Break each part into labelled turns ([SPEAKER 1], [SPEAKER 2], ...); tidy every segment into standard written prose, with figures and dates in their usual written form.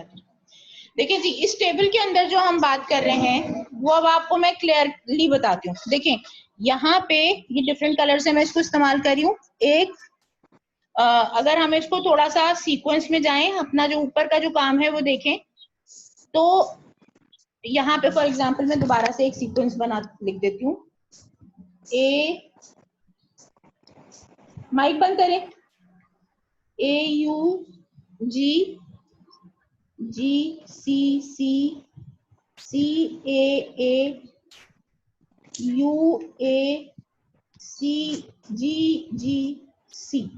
[SPEAKER 1] बताती हूँ। देखिए जी, इस टेबल के अंदर जो हम बात कर रहे हैं वो अब आपको मैं क्लियरली बताती हूँ। देखें यहाँ पे ये डिफरेंट कलर से मैं इसको इस्तेमाल कर रही हूँ। एक अगर हम इसको थोड़ा सा सीक्वेंस में जाएं, अपना जो ऊपर का जो काम है वो देखें, तो यहाँ पे फॉर एग्जांपल मैं दोबारा से एक सीक्वेंस बना लिख देती हूँ। ए, माइक बंद करें, AU G G C C C A U A C G G C।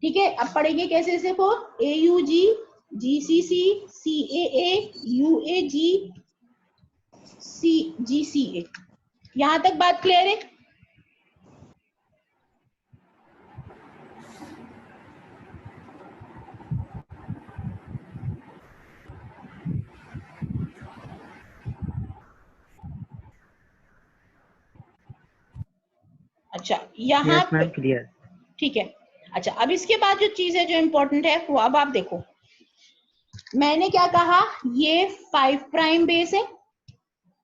[SPEAKER 1] ठीक है, अब पढ़ेंगे कैसे इसे को, AUG GCC CAA UAG CGCA। यहां तक बात क्लियर है? अच्छा, यहाँ
[SPEAKER 2] yes, मैम क्लियर।
[SPEAKER 1] ठीक है। अच्छा, अब इसके बाद जो चीज है जो इम्पोर्टेंट है वो अब आप देखो, मैंने क्या कहा, ये 5 प्राइम बेस है,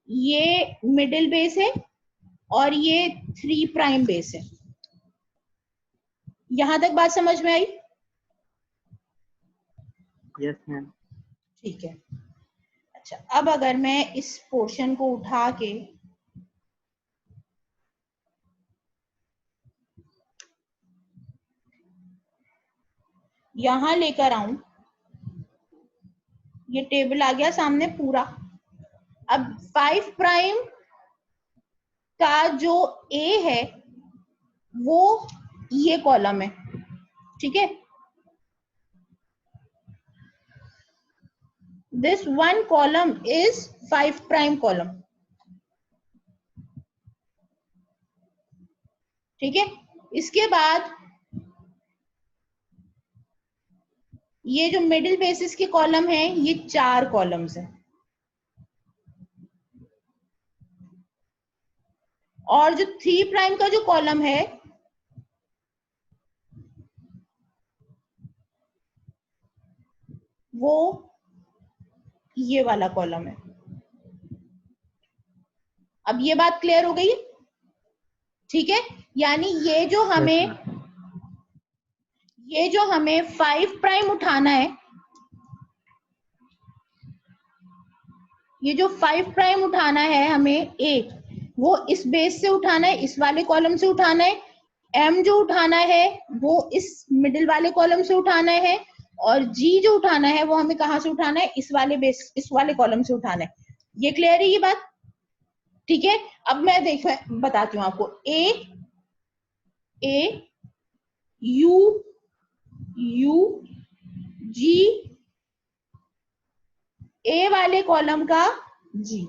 [SPEAKER 1] ये मिडिल बेस है और ये 3 प्राइम बेस है। यहां तक बात समझ में आई?
[SPEAKER 2] Yes ma'am.
[SPEAKER 1] ठीक है। अच्छा, अब अगर मैं इस पोर्शन को उठा के यहां लेकर आऊं, ये टेबल आ गया सामने पूरा। अब 5 प्राइम का जो ए है वो ये कॉलम है, ठीक है। This one column is 5 prime column, ठीक है। इसके बाद ये जो मिडिल बेसिस के कॉलम है ये 4 कॉलम्स हैं, और जो 3 प्राइम का जो कॉलम है वो ये वाला कॉलम है। अब ये बात क्लियर हो गई, ठीक है। यानी ये जो हमें 5 प्राइम उठाना है, ये जो 5 प्राइम उठाना है हमें ए, वो इस बेस से उठाना है, इस वाले कॉलम से उठाना है। एम जो उठाना है वो इस मिडिल वाले कॉलम से उठाना है, और जी जो उठाना है वो हमें कहां से उठाना है, इस वाले कॉलम से उठाना है। ये क्लियर है ये बात? ठीक है। अब मैं बताती हूँ आपको, ए यू जी, ए वाले कॉलम का जी,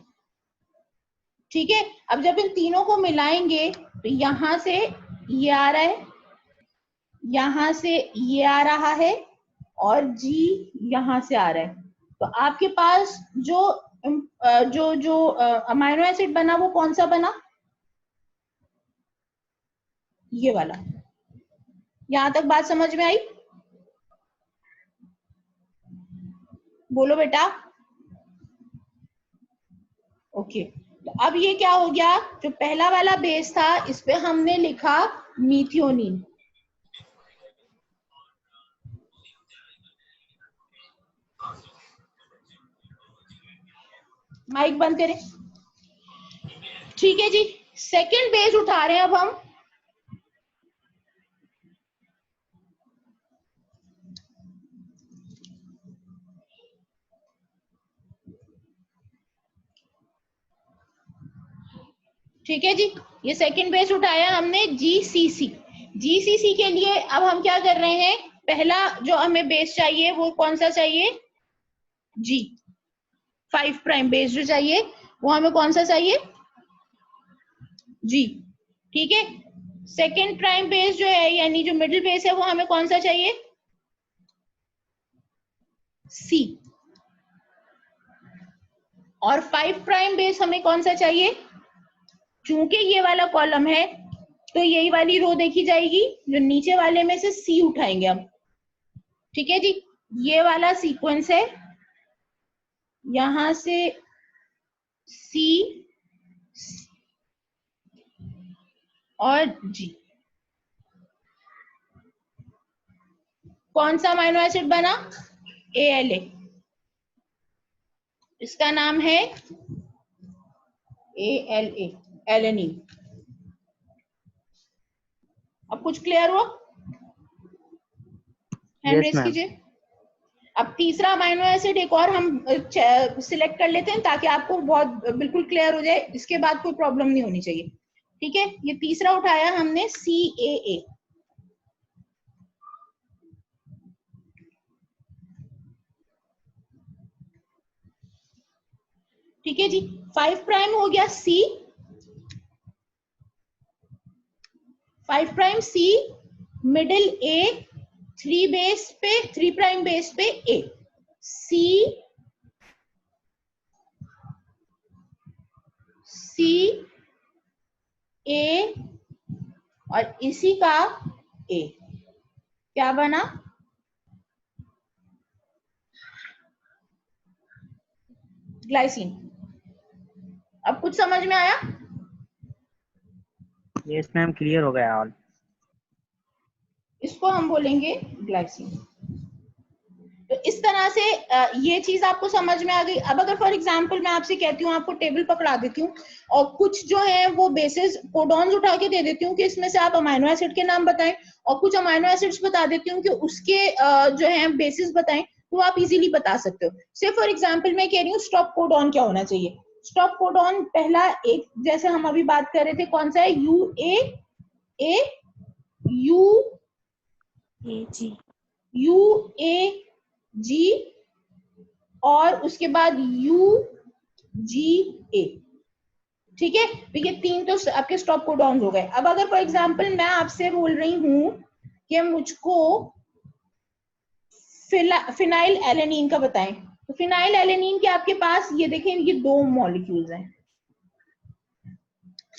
[SPEAKER 1] ठीक है। अब जब इन तीनों को मिलाएंगे तो यहां से ये आ रहा है, यहां से ये आ रहा है, और जी यहां से आ रहा है। तो आपके पास जो अमाइनो एसिड बना वो कौन सा बना, ये वाला। यहां तक बात समझ में आई? बोलो बेटा। ओके, तो अब ये क्या हो गया, जो पहला वाला बेस था इस पे हमने लिखा मीथियोनिन, माइक बंद करें, ठीक है जी। सेकंड बेस उठा रहे हैं अब हम, ठीक है जी। ये सेकंड बेस उठाया हमने जीसीसी। जीसीसी के लिए अब हम क्या कर रहे हैं, पहला जो हमें बेस चाहिए वो कौन सा चाहिए, जी। 5 प्राइम बेस जो चाहिए वो हमें कौन सा चाहिए, जी, ठीक है। सेकंड प्राइम बेस जो है यानी जो मिडिल बेस है वो हमें कौन सा चाहिए, सी। और 5 प्राइम बेस हमें कौन सा चाहिए, चूंकि ये वाला कॉलम है तो यही वाली रो देखी जाएगी, जो नीचे वाले में से सी उठाएंगे हम, ठीक है जी। ये वाला सीक्वेंस है यहां से C और G, कौन सा अमाइनो एसिड बना? ALA, इसका नाम है ALA, एलेनिन। अब कुछ क्लियर हुआ? हैंड रेस कीजिए। अब तीसरा अमाइनो एसिड एक और हम सिलेक्ट कर लेते हैं ताकि आपको बहुत बिल्कुल क्लियर हो जाए, इसके बाद कोई प्रॉब्लम नहीं होनी चाहिए। ठीक है, ये तीसरा उठाया हमने CAA। ठीक है जी, 5 प्राइम हो गया C, 5 prime C, middle A, 3 base पे, 3 प्राइम बेस पे A, C A और इसी का A, क्या बना? ग्लाइसिन। अब कुछ समझ में आया?
[SPEAKER 2] यस मैम, क्लियर हो गया ऑल।
[SPEAKER 1] इसको हम बोलेंगे ग्लाइसिन। तो इस तरह से ये चीज आपको समझ में आ गई। अब अगर फॉर एग्जांपल मैं आपसे कहती हूँ, आपको टेबल पकड़ा देती हूँ और कुछ जो है वो बेसिस कोडॉन्स उठा के दे देती हूँ कि इसमें से आप अमाइनो एसिड के नाम बताएं, और कुछ अमाइनो एसिड्स बता देती हूँ कि उसके जो है बेसिस बताएं, तो आप इजीली बता सकते हो। से फॉर एग्जाम्पल मैं कह रही हूँ स्टॉप कोडॉन क्या होना चाहिए। स्टॉप कोडॉन पहला एक, जैसे हम अभी बात कर रहे थे, कौन सा है? UAG और उसके बाद UGA। ठीक है, तो ये तीन तो आपके स्टॉप कोडॉन हो गए। अब अगर फॉर एग्जांपल मैं आपसे बोल रही हूं कि मुझको फिनाइल एलेनिन का बताएं, तो फिनाइल एलेनिन के आपके पास ये देखें, ये 2 मॉलिक्यूल्स हैं।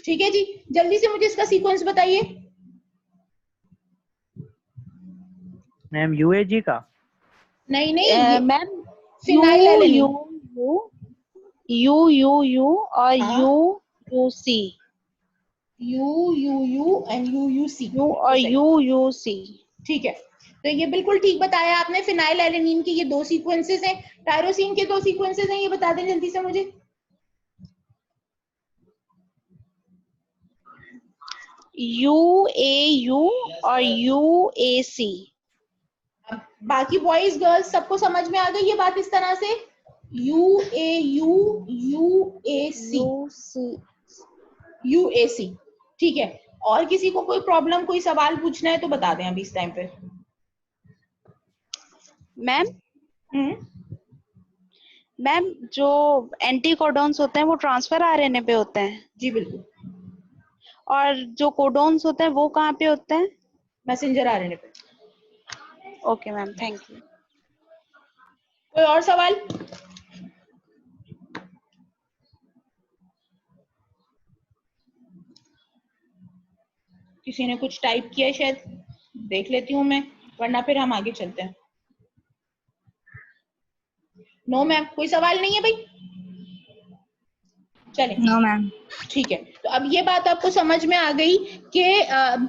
[SPEAKER 1] ठीक है जी, जल्दी से मुझे इसका सीक्वेंस बताइए।
[SPEAKER 2] मैम UAG का?
[SPEAKER 1] नहीं नहीं,
[SPEAKER 3] मैम
[SPEAKER 1] फिनाइल एलेनिन।
[SPEAKER 3] U और
[SPEAKER 1] हाँ,
[SPEAKER 3] UUC,
[SPEAKER 1] UUU and UUC।
[SPEAKER 3] U और UUC।
[SPEAKER 1] ठीक है, तो ये बिल्कुल ठीक बताया आपने। फिनाइल एलेनिन की ये 2 सीक्वेंसेस हैं, टायरोसिन के 2 सीक्वेंसेस हैं, ये बता दें जल्दी से मुझे।
[SPEAKER 3] UAU और UAC।
[SPEAKER 1] अब बाकी बॉयज गर्ल्स सबको समझ में आ गई ये बात इस तरह से? UAU UAC UAC। ठीक है, और किसी को कोई प्रॉब्लम, कोई सवाल पूछना है तो बता दें अभी इस टाइम पे।
[SPEAKER 3] मैम जो एंटी कोडॉन्स होते हैं वो ट्रांसफर आरएनए पे होते हैं?
[SPEAKER 1] जी बिल्कुल।
[SPEAKER 3] और जो कोडॉन्स होते हैं वो कहाँ पे होते हैं?
[SPEAKER 1] मैसेंजर आरएनए पे।
[SPEAKER 3] Okay ma'am, thank you.
[SPEAKER 1] कोई और सवाल? किसी ने कुछ टाइप किया शायद, देख लेती हूँ मैं, वरना फिर हम आगे चलते हैं। नो मैम, कोई सवाल नहीं है भाई? चलें।
[SPEAKER 4] No ma'am.
[SPEAKER 1] ठीक है, तो अब ये बात आपको समझ में आ गई कि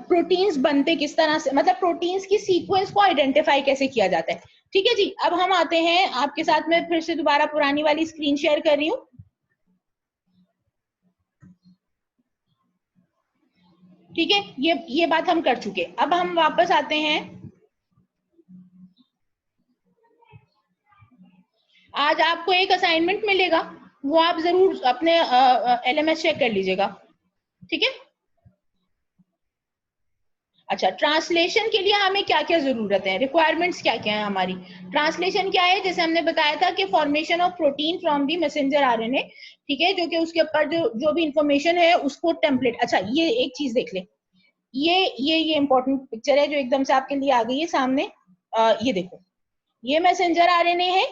[SPEAKER 1] प्रोटीन्स बनते किस तरह से, मतलब प्रोटीन्स की सीक्वेंस को आइडेंटिफाई कैसे किया जाता है। ठीक है जी, अब हम आते हैं आपके साथ में, फिर से दोबारा पुरानी वाली स्क्रीन शेयर कर रही हूँ। ठीक है, ये बात हम कर चुके। अब हम वापस आते हैं, आज आपको एक असाइनमेंट मिलेगा, वो आप जरूर अपने LMS चेक कर लीजिएगा। ठीक है, अच्छा, ट्रांसलेशन के लिए हमें क्या क्या जरूरत है, रिक्वायरमेंट्स क्या क्या है हमारी? ट्रांसलेशन क्या है? जैसे हमने बताया था कि formation of protein from the messenger RNA. ठीक है, जो कि उसके ऊपर जो भी इंफॉर्मेशन है उसको टेम्पलेट। अच्छा, ये एक चीज देख ले, ये इंपॉर्टेंट पिक्चर है जो एकदम से आपके लिए आ गई है सामने। ये देखो, ये मैसेंजर आरएनए है,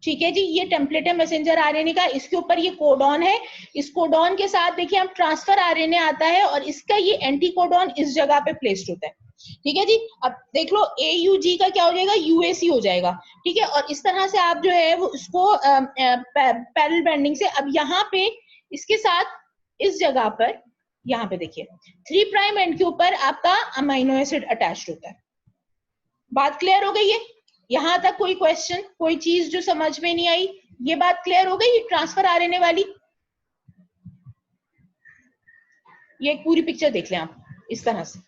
[SPEAKER 1] ठीक है जी, ये टेम्पलेट है मैसेंजर आरएनए का, इसके ऊपर ये कोडॉन है, इस कोडॉन के साथ देखिए हम ट्रांसफर आरएनए आता है और इसका ये एंटी कोडॉन इस जगह पे प्लेस्ड होता है। ठीक है जी, अब देख लो AUG का क्या हो जाएगा, UAC हो जाएगा। ठीक है, और इस तरह से आप जो है वो उसको पैरेलल बाइंडिंग से, अब यहाँ पे इसके साथ इस जगह पर यहाँ पे देखिए 3 प्राइम एंड के ऊपर आपका अमाइनो एसिड अटैच्ड होता है। बात क्लियर हो गई है? यहां तक कोई क्वेश्चन, कोई चीज जो समझ में नहीं आई? ये बात क्लियर हो गई ट्रांसफर आरएनए वाली? ये एक पूरी पिक्चर देख लें आप इस तरह से,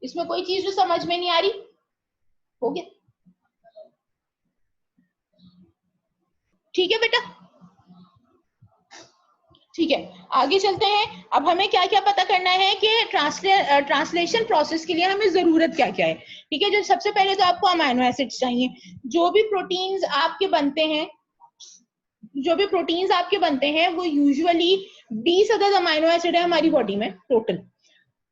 [SPEAKER 1] इसमें कोई चीज जो समझ में नहीं आ रही? हो गया? ठीक है बेटा, ठीक है, आगे चलते हैं। अब हमें क्या क्या पता करना है कि ट्रांसलेशन प्रोसेस के लिए हमें जरूरत क्या क्या है। ठीक है, जो सबसे पहले तो आपको अमाइनो एसिड्स चाहिए। जो भी प्रोटीन्स आपके बनते हैं वो यूजुअली 20 अदद अमाइनो एसिड है हमारी बॉडी में टोटल।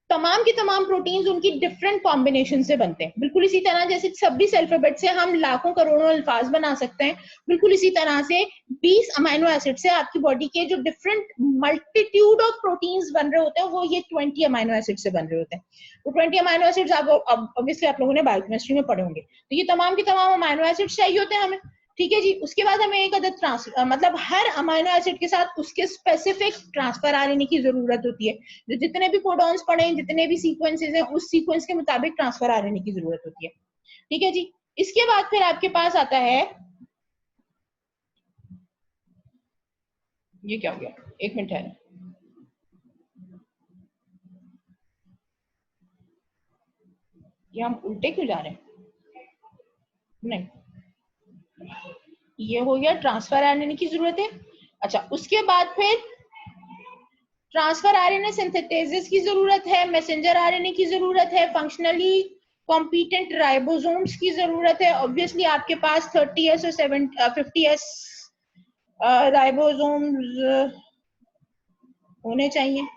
[SPEAKER 1] तमाम की तमाम प्रोटीन्स उनकी डिफरेंट कॉम्बिनेशन से बनते हैं। बिल्कुल इसी तरह जैसे सभी अल्फाबेट से हम लाखों करोड़ों अल्फाज बना सकते हैं, बिल्कुल इसी तरह से 20 अमाइनो एसिड से आपकी बॉडी के जो डिफरेंट मल्टीट्यूड ऑफ प्रोटीन्स बन रहे होते हैं वो ये 20 अमाइनो एसिड से बन रहे होते हैं। तो 20 अमाइनो एसिड्स ऑब्वियसली आप लोगों ने बायोकेमिस्ट्री में पढ़े होंगे। तो ये तमाम की तमाम अमाइनो एसिड्स चाहिए होते हैं हमें। ठीक है जी, उसके बाद हमें एक अदद मतलब हर अमाइनो एसिड के साथ उसके स्पेसिफिक ट्रांसफर आरएनए की जरूरत होती है। जो जितने भी कोडॉन्स पड़े हैं, जितने भी सीक्वेंसेस हैं, उस सीक्वेंस के मुताबिक ट्रांसफर आरएनए की जरूरत होती है। ठीक है जी, इसके बाद फिर आपके पास आता है, ये क्या हो गया, एक मिनट है, ये हम उल्टे क्यों जा रहे हैं? नहीं, ये हो गया ट्रांसफर आरएनए की जरूरत है। अच्छा, उसके बाद फिर ट्रांसफर आरएनए सिंथेसिस की जरूरत है, मैसेंजर आरएनए की जरूरत है, फंक्शनली कॉम्पिटेंट राइबोसोम्स की जरूरत है। ऑब्वियसली आपके पास 30S और 50S राइबोसोम्स होने चाहिए।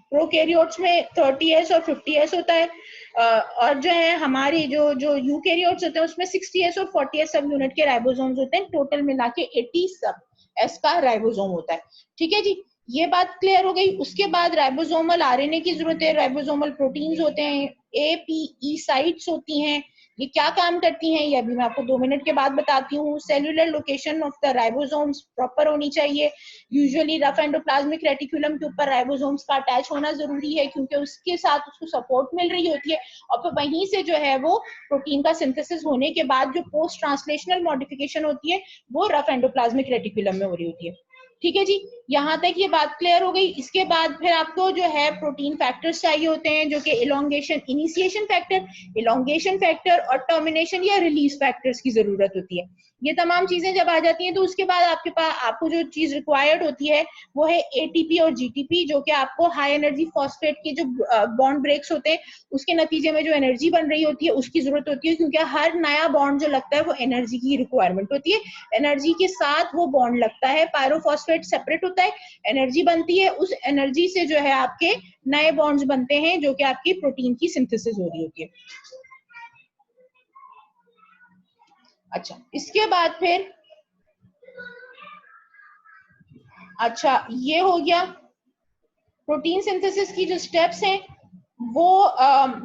[SPEAKER 1] प्रोकैरियोट्स में 30S और 50S होता है, और जो है हमारी जो यूकैरियोट्स होते हैं उसमें 60S और 40S सब यूनिट के राइबोसोम्स होते हैं। टोटल मिला के 80 सब S का राइबोसोम होता है। ठीक है जी, ये बात क्लियर हो गई। उसके बाद राइबोसोमल आरएनए की जरूरत है, राइबोसोमल प्रोटीन्स होते हैं, APE साइट्स होती हैं। ये क्या काम करती हैं ये अभी मैं आपको 2 मिनट के बाद बताती हूँ। Cellular location of the ribosomes proper होनी चाहिए। यूजुअली रफ एंडोप्लाज्मिक रेटिकुलम के ऊपर राइबोसोम्स का अटैच होना जरूरी है, क्योंकि उसके साथ उसको सपोर्ट मिल रही होती है, और फिर वहीं से जो है वो प्रोटीन का सिंथेसिस होने के बाद जो पोस्ट ट्रांसलेशनल मॉडिफिकेशन होती है वो रफ एंडोप्लाज्मिक रेटिकुलम में हो रही होती है। ठीक है जी, यहाँ तक ये बात क्लियर हो गई। इसके बाद फिर आपको जो है प्रोटीन फैक्टर्स चाहिए होते हैं, जो कि elongation, initiation factor, elongation factor और टर्मिनेशन या रिलीज फैक्टर्स की जरूरत होती है। ये तमाम चीजें जब आ जाती हैं तो उसके बाद आपके पास आपको जो चीज रिक्वायर्ड होती है वो है ATP और GTP, जो कि आपको हाई एनर्जी फॉस्फेट के जो बॉन्ड ब्रेक्स होते हैं उसके नतीजे में जो एनर्जी बन रही होती है उसकी जरूरत होती है, क्योंकि हर नया बॉन्ड जो लगता है वो एनर्जी की रिक्वायरमेंट होती है। एनर्जी के साथ वो बॉन्ड लगता है, पायरोफॉस्फेट सेपरेट होता है, एनर्जी बनती है, उस एनर्जी से जो है आपके नए बॉन्ड्स बनते हैं, जो कि आपकी प्रोटीन की सिंथेसिस हो रही होती है। अच्छा, इसके बाद फिर अच्छा ये हो गया प्रोटीन सिंथेसिस की जो स्टेप्स हैं वो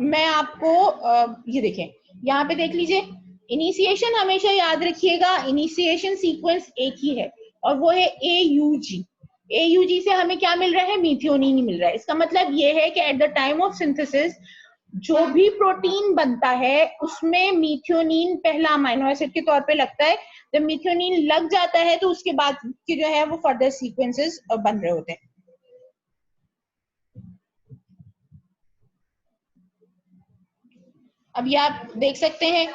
[SPEAKER 1] मैं आपको ये देखें, यहाँ पे देख लीजिए। इनिशिएशन हमेशा याद रखिएगा, इनिशिएशन सीक्वेंस एक ही है और वो है AUG। AUG से हमें क्या मिल रहा है, मीथियोनिन ही मिल रहा है। इसका मतलब ये है कि at the time of synthesis जो भी प्रोटीन बनता है उसमें मीथियोनिन पहला अमाइनो एसिड के तौर पे लगता है। जब मीथियोनिन लग जाता है तो उसके बाद की जो है वो फर्दर सीक्वेंसेस बन रहे होते हैं। अब ये आप देख सकते हैं,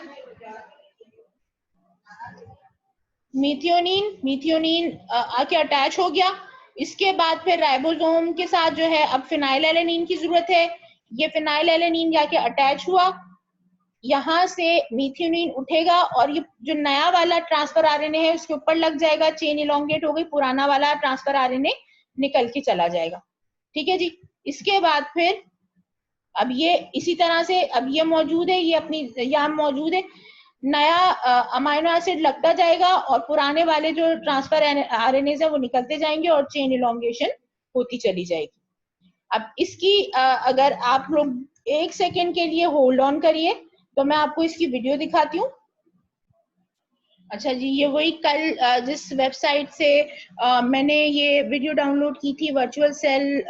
[SPEAKER 1] मीथियोनिन आके अटैच हो गया। इसके बाद फिर राइबोसोम के साथ जो है अब फिनाइलएलेनिन की जरूरत है। ये फिनाइलएलेनिन जाके अटैच हुआ, यहाँ से मीथियोनिन उठेगा और ये जो नया वाला ट्रांसफर आरएनए है उसके ऊपर लग जाएगा, चेन इलोंगेट हो गई, पुराना वाला ट्रांसफर आरएनए निकल के चला जाएगा। ठीक है जी, इसके बाद फिर अब ये इसी तरह से अब ये मौजूद है, ये अपनी यहाँ मौजूद है। नया अमाइनो एसिड लगता जाएगा और पुराने वाले जो ट्रांसफर आरएनएज है वो निकलते जाएंगे और चेन इलोंगेशन होती चली जाएगी। अब इसकी अगर आप लोग 1 सेकेंड के लिए होल्ड ऑन करिए तो मैं आपको इसकी वीडियो दिखाती हूँ। अच्छा जी, ये वही कल जिस वेबसाइट से मैंने ये वीडियो डाउनलोड की थी, वर्चुअल सेल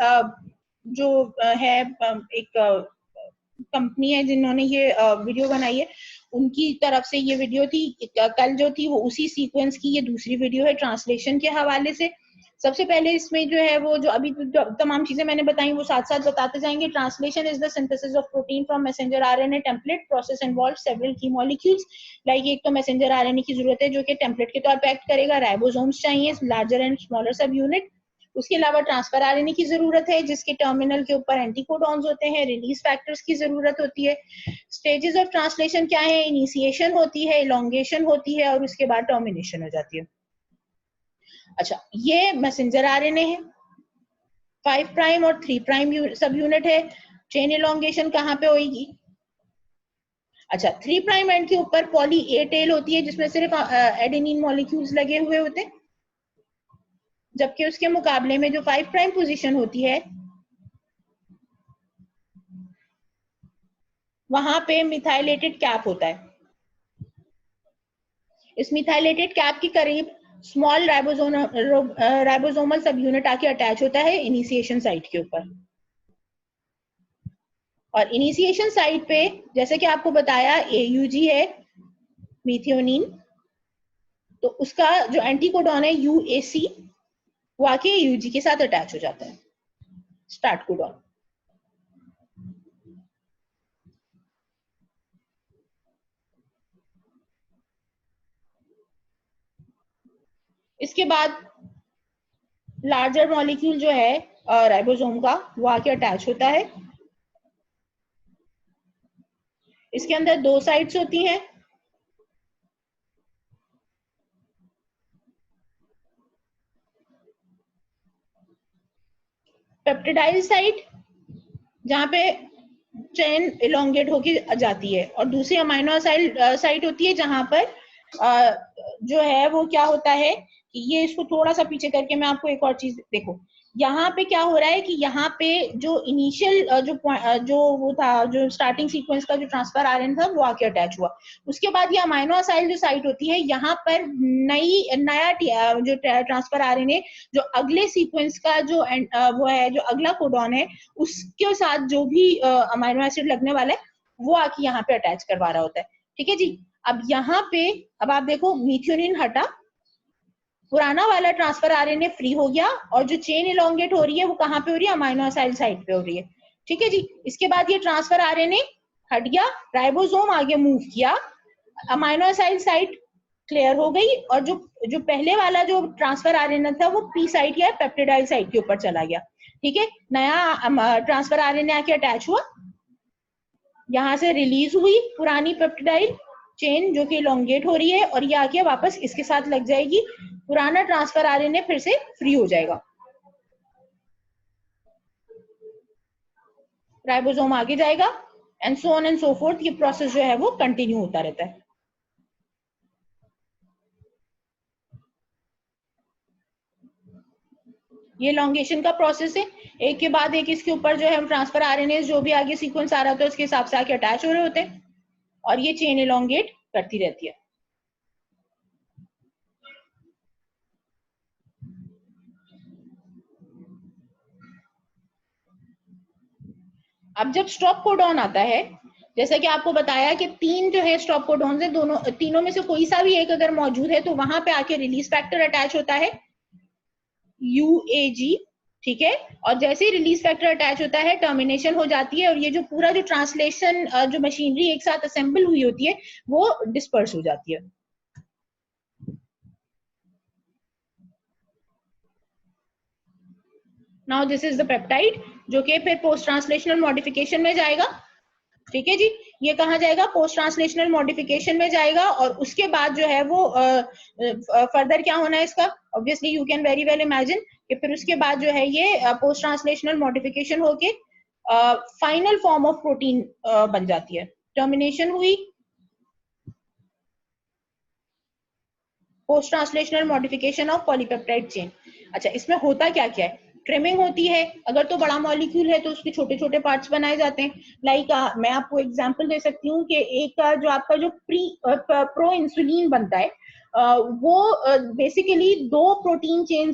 [SPEAKER 1] जो है एक कंपनी है जिन्होंने ये वीडियो बनाई है, उनकी तरफ से ये वीडियो थी। कल जो थी वो उसी सीक्वेंस की ये दूसरी वीडियो है ट्रांसलेशन के हवाले से। सबसे पहले इसमें जो है वो जो अभी तमाम चीजें मैंने बताई वो साथ साथ बताते जाएंगे। Translation is the synthesis of protein from messenger RNA template. Process involve several की मॉलिक्यूल्स। लाइक एक तो मैसेंजर आरएनए की जरूरत है जो कि टेम्पलेट के तौर पर एक्ट करेगा। राइबोसोम्स चाहिए, लार्जर एंड स्मॉलर सब यूनिट। उसके अलावा ट्रांसफर आरएनए की जरूरत है जिसके टर्मिनल के ऊपर एंटीकोडॉन्स होते हैं। रिलीज फैक्टर्स की जरूरत होती है। स्टेजेस ऑफ ट्रांसलेशन क्या है? इनिशिएशन होती है, इलोंगेशन होती है और उसके बाद टर्मिनेशन हो जाती है। अच्छा, ये मैसेंजर आरएनए है, 5 प्राइम और 3 प्राइम सब यूनिट है। चेन इलोंगेशन कहाँ पे होगी? अच्छा, 3 प्राइम एंड के ऊपर पॉली ए टेल होती है जिसमें सिर्फ एडेनिन मॉलिक्यूल्स लगे हुए होते हैं, जबकि उसके मुकाबले में जो 5 प्राइम पोजीशन होती है वहां पे मिथाइलेटेड कैप होता है। इस मिथाइलेटेड कैप के करीब स्मॉल राइबोसोमल सब यूनिट आके अटैच होता है इनिशिएशन साइट के ऊपर। और इनिशिएशन साइट पे जैसे कि आपको बताया AUG है मीथियोनिन, तो उसका जो एंटीकोडॉन है UAC वो आके AUG के साथ अटैच हो जाता है, स्टार्ट कोडॉन। इसके बाद लार्जर मॉलिक्यूल जो है राइबोसोम का वो आके अटैच होता है। इसके अंदर 2 साइट्स होती हैं। पेप्टिडाइल साइट जहां पे चेन इलोंगेट होके जाती है, और दूसरी अमाइनो साइट होती है जहां पर जो है वो क्या होता है कि ये इसको थोड़ा सा पीछे करके मैं आपको एक और चीज देखो, यहाँ पे क्या हो रहा है कि यहाँ पे जो इनिशियल जो वो था, जो स्टार्टिंग सीक्वेंस का जो ट्रांसफर आरएनए था वो आके अटैच हुआ। उसके बाद ये अमाइनो असाइल जो साइट होती है, यहाँ पर नया जो ट्रांसफर आरएनए जो अगले सीक्वेंस का जो वो है, जो अगला कोडॉन है उसके साथ जो भी अमाइनो एसिड लगने वाला है वो आके यहाँ पे अटैच करवा रहा होता है। ठीक है जी। अब यहाँ पे अब आप देखो मीथियोनिन हटा, पुराना वाला ट्रांसफर आरएनए फ्री हो गया और जो चेन इलोंगेट हो रही है वो कहाँ पे हो रही है? अमाइनो असाइल साइट पे हो रही है। ठीक है जी। इसके बाद ये ट्रांसफर आरएनए हट गया, राइबोसोम आगे मूव किया, अमाइनो असाइल साइट क्लियर हो गई और जो पहले वाला जो ट्रांसफर आरएनए था वो पी साइट या पेप्टिडाइल साइट के ऊपर चला गया। ठीक है, नया ट्रांसफर आरएनए आके अटैच हुआ, यहाँ से रिलीज हुई पुरानी पेप्टिडाइल चेन जो कि इलोंगेट हो रही है और ये आके वापस इसके साथ लग जाएगी, पुराना ट्रांसफर आरएनए फिर से फ्री हो जाएगा, राइबोसोम आगे जाएगा and so on and so fourth. ये प्रोसेस जो है वो कंटिन्यू होता रहता है। ये लॉन्गेशन का प्रोसेस है, एक के बाद एक इसके ऊपर जो है ट्रांसफर आरएनए जो भी आगे सीक्वेंस आ रहा होता है उसके हिसाब से आके अटैच हो रहे होते हैं और ये चेन इलोंगेट करती रहती है। अब जब स्टॉप कोडॉन आता है, जैसा कि आपको बताया कि 3 जो है स्टॉप कोडॉन है, तीनों में से कोई सा भी एक अगर मौजूद है तो वहां पे आके रिलीज फैक्टर अटैच होता है UAG। ठीक है, और जैसे ही रिलीज फैक्टर अटैच होता है टर्मिनेशन हो जाती है और ये जो पूरा जो ट्रांसलेशन जो मशीनरी एक साथ असेंबल हुई होती है वो डिस्पर्स हो जाती है। Now this is the peptide जो कि फिर पोस्ट ट्रांसलेशनल मॉडिफिकेशन में जाएगा। ठीक है जी, ये कहाँ जाएगा? पोस्ट ट्रांसलेशनल मॉडिफिकेशन में जाएगा और उसके बाद जो है वो फर्दर क्या होना है इसका, obviously you can very well imagine कि फिर उसके बाद जो है ये पोस्ट ट्रांसलेशनल मॉडिफिकेशन होके फाइनल फॉर्म ऑफ प्रोटीन बन जाती है। टर्मिनेशन हुई, post translational modification of polypeptide chain. अच्छा, इसमें होता क्या क्या है? ट्रिमिंग होती है, अगर तो बड़ा मॉलिक्यूल है तो उसके छोटे छोटे पार्ट्स बनाए जाते हैं। लाइक मैं आपको एग्जांपल दे सकती हूँ कि एक का जो आपका जो प्रो इंसुलिन बनता है, वो बेसिकली तीन प्रोटीन चेन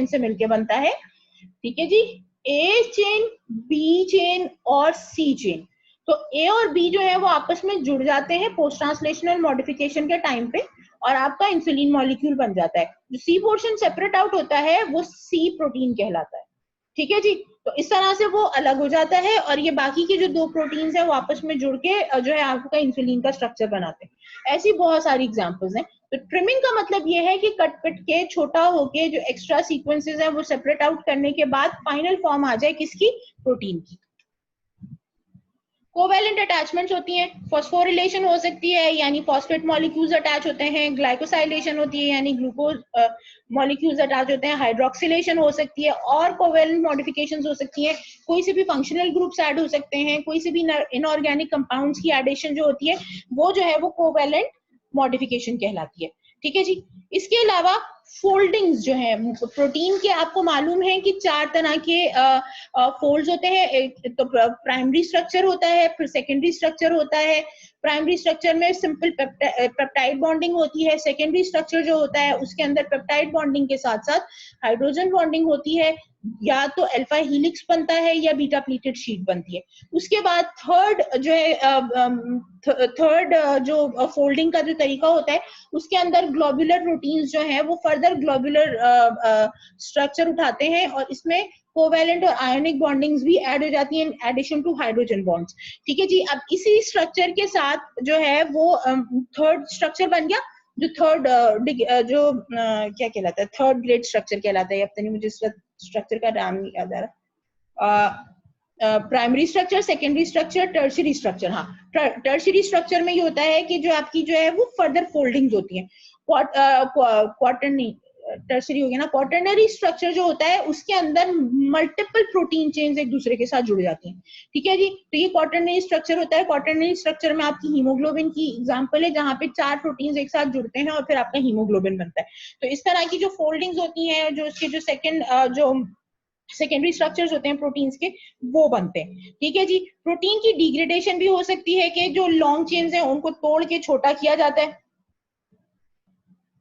[SPEAKER 1] से मिलके बनता है, ठीक है जी। ए चेन, बी चेन और सी चेन। तो ए और बी जो है वो आपस में जुड़ जाते हैं पोस्ट ट्रांसलेशनल मॉडिफिकेशन के टाइम पे, और आपका इंसुलिन मॉलिक्यूल बन जाता है। जो सी पोर्शन सेपरेट आउट होता है वो सी प्रोटीन कहलाता है, ठीक है जी। तो इस तरह से वो अलग हो जाता है, और ये बाकी के जो दो प्रोटीन्स हैं वो आपस में जुड़ के जो है आपका इंसुलिन का स्ट्रक्चर बनाते हैं। ऐसी बहुत सारी एग्जांपल्स हैं। तो ट्रिमिंग का मतलब ये है कि कट पिट के, छोटा होके जो एक्स्ट्रा सीक्वेंसेस हैं वो सेपरेट आउट करने के बाद फाइनल फॉर्म आ जाए किसकी? प्रोटीन की। कोवेलेंट अटैचमेंट्स होती हैं, फॉस्फोरिलेशन हो सकती है यानी फॉस्फेट मॉलिक्यूल्स अटैच होते हैं, ग्लाइकोसाइलेशन होती है यानी ग्लूकोज मॉलिक्यूल्स अटैच होते हैं, हाइड्रोक्सिलेशन हो सकती है, और कोवेलेंट मॉडिफिकेशंस हो सकती हैं। कोई से भी फंक्शनल ग्रुप्स ऐड हो सकते हैं, कोई से भी इनऑर्गेनिक कंपाउंड्स की एडिशन जो होती है वो जो है वो कोवेलेंट मॉडिफिकेशन कहलाती है, ठीक है जी। इसके अलावा फोल्डिंग्स जो है प्रोटीन के, आपको मालूम है कि 4 तरह के फोल्ड्स होते हैं। एक तो प्राइमरी स्ट्रक्चर होता है, फिर सेकेंडरी स्ट्रक्चर होता है। प्राइमरी स्ट्रक्चर में सिंपल पेप्टाइड बॉन्डिंग होती है। सेकेंडरी स्ट्रक्चर जो होता है उसके अंदर पेप्टाइड बॉन्डिंग के साथ साथ हाइड्रोजन बॉन्डिंग होती है, या तो अल्फा हेलिक्स बनता है या बीटा प्लीटेड शीट बनती है। उसके बाद थर्ड जो है थर्ड जो फोल्डिंग का जो तरीका होता है उसके अंदर ग्लोबुलर प्रोटीन्स जो है वो फर्दर ग्लोबुलर स्ट्रक्चर उठाते हैं, और इसमें कोवेलेंट और आयोनिक बॉन्डिंग्स भी ऐड हो जाती हैं in addition to hydrogen bonds, ठीक है जी। अब इसी स्ट्रक्चर के साथ जो है वो थर्ड स्ट्रक्चर बन गया, जो थर्ड क्या कहलाता है, थर्ड ग्रेड स्ट्रक्चर कहलाता है। अब तक मुझे स्ट्रक्चर का नाम नहीं याद आ रहा। Primary structure, secondary structure, tertiary structure. हाँ, टर्शियरी स्ट्रक्चर में ये होता है कि जो आपकी जो है वो फर्दर फोल्डिंग्स होती हैं। क्वार्टरनी टर्शियरी हो गया ना। क्वार्टरनरी स्ट्रक्चर जो होता है उसके अंदर मल्टीपल प्रोटीन चेन्स एक दूसरे के साथ जुड़ जाती हैं, ठीक है जी। तो ये क्वार्टरनरी स्ट्रक्चर होता है। क्वार्टरनरी स्ट्रक्चर में आपकी हीमोग्लोबिन की एग्जांपल है, जहां पे 4 प्रोटीन्स एक साथ जुड़ते हैं और फिर आपका हीमोग्लोबिन बनता है। तो इस तरह की जो फोल्डिंग्स होती हैं, जो उसके जो सेकेंडरी स्ट्रक्चर्स होते हैं प्रोटीन्स के, वो बनते हैं, ठीक है जी। प्रोटीन की डिग्रेडेशन भी हो सकती है कि जो लॉन्ग चेन्स हैं उनको तोड़ के छोटा किया जाता है,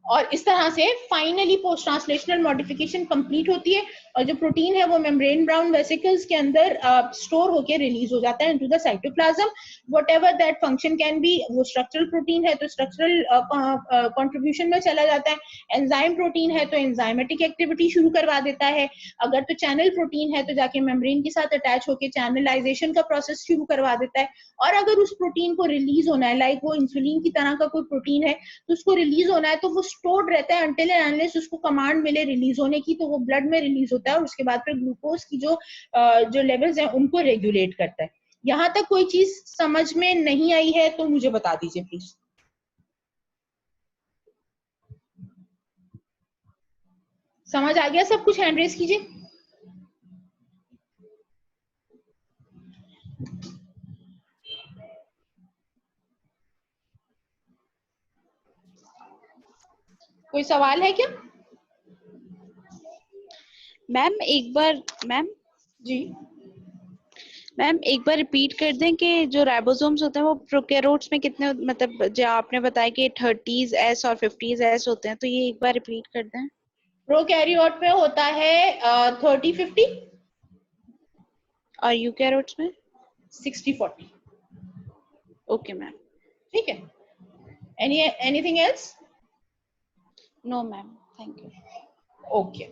[SPEAKER 1] और इस तरह से finally post translational modification complete होती है, और जो प्रोटीन है वो मेम्ब्रेन ब्राउन वेसिकल्स के अंदर स्टोर होकर रिलीज हो जाता है into the cytoplasm. Whatever that function can be, वो स्ट्रक्चरल प्रोटीन है तो स्ट्रक्चरल कंट्रीब्यूशन में चला जाता है। एंजाइम प्रोटीन है तो एंजाइमेटिक एक्टिविटी शुरू करवा देता है। अगर तो चैनल प्रोटीन है तो जाके मेम्ब्रेन के साथ अटैच होकर चैनलाइजेशन का प्रोसेस शुरू करवा देता है। और अगर उस प्रोटीन को रिलीज होना है, लाइक वो इंसुलिन की तरह का कोई प्रोटीन है, तो उसको रिलीज होना है तो वो स्टोर्ड रहता है अंटिल एंड अनलेस उसको कमांड मिले रिलीज होने की, तो वो ब्लड में रिलीज होता है, और उसके बाद फिर ग्लूकोज की जो लेवल्स हैं उनको रेगुलेट करता है। यहां तक कोई चीज समझ में नहीं आई है तो मुझे बता दीजिए प्लीज। समझ आ गया सब कुछ? हैंड रेज कीजिए। कोई सवाल है क्या?
[SPEAKER 3] मैम एक बार, मैम
[SPEAKER 1] जी
[SPEAKER 3] मैम एक बार रिपीट कर दें कि जो राइबोसोम्स होते हैं वो प्रोकैरियोट्स में कितने, मतलब जो आपने बताया कि 30s S और 50s S होते हैं, तो ये एक बार रिपीट कर दें।
[SPEAKER 1] प्रोकैरियोट में होता है 30-50,
[SPEAKER 3] और यूकैरियोट्स में
[SPEAKER 1] 60-40।
[SPEAKER 3] Okay ma'am.
[SPEAKER 1] ठीक है, anything else?
[SPEAKER 3] No ma'am, thank you.
[SPEAKER 1] Okay.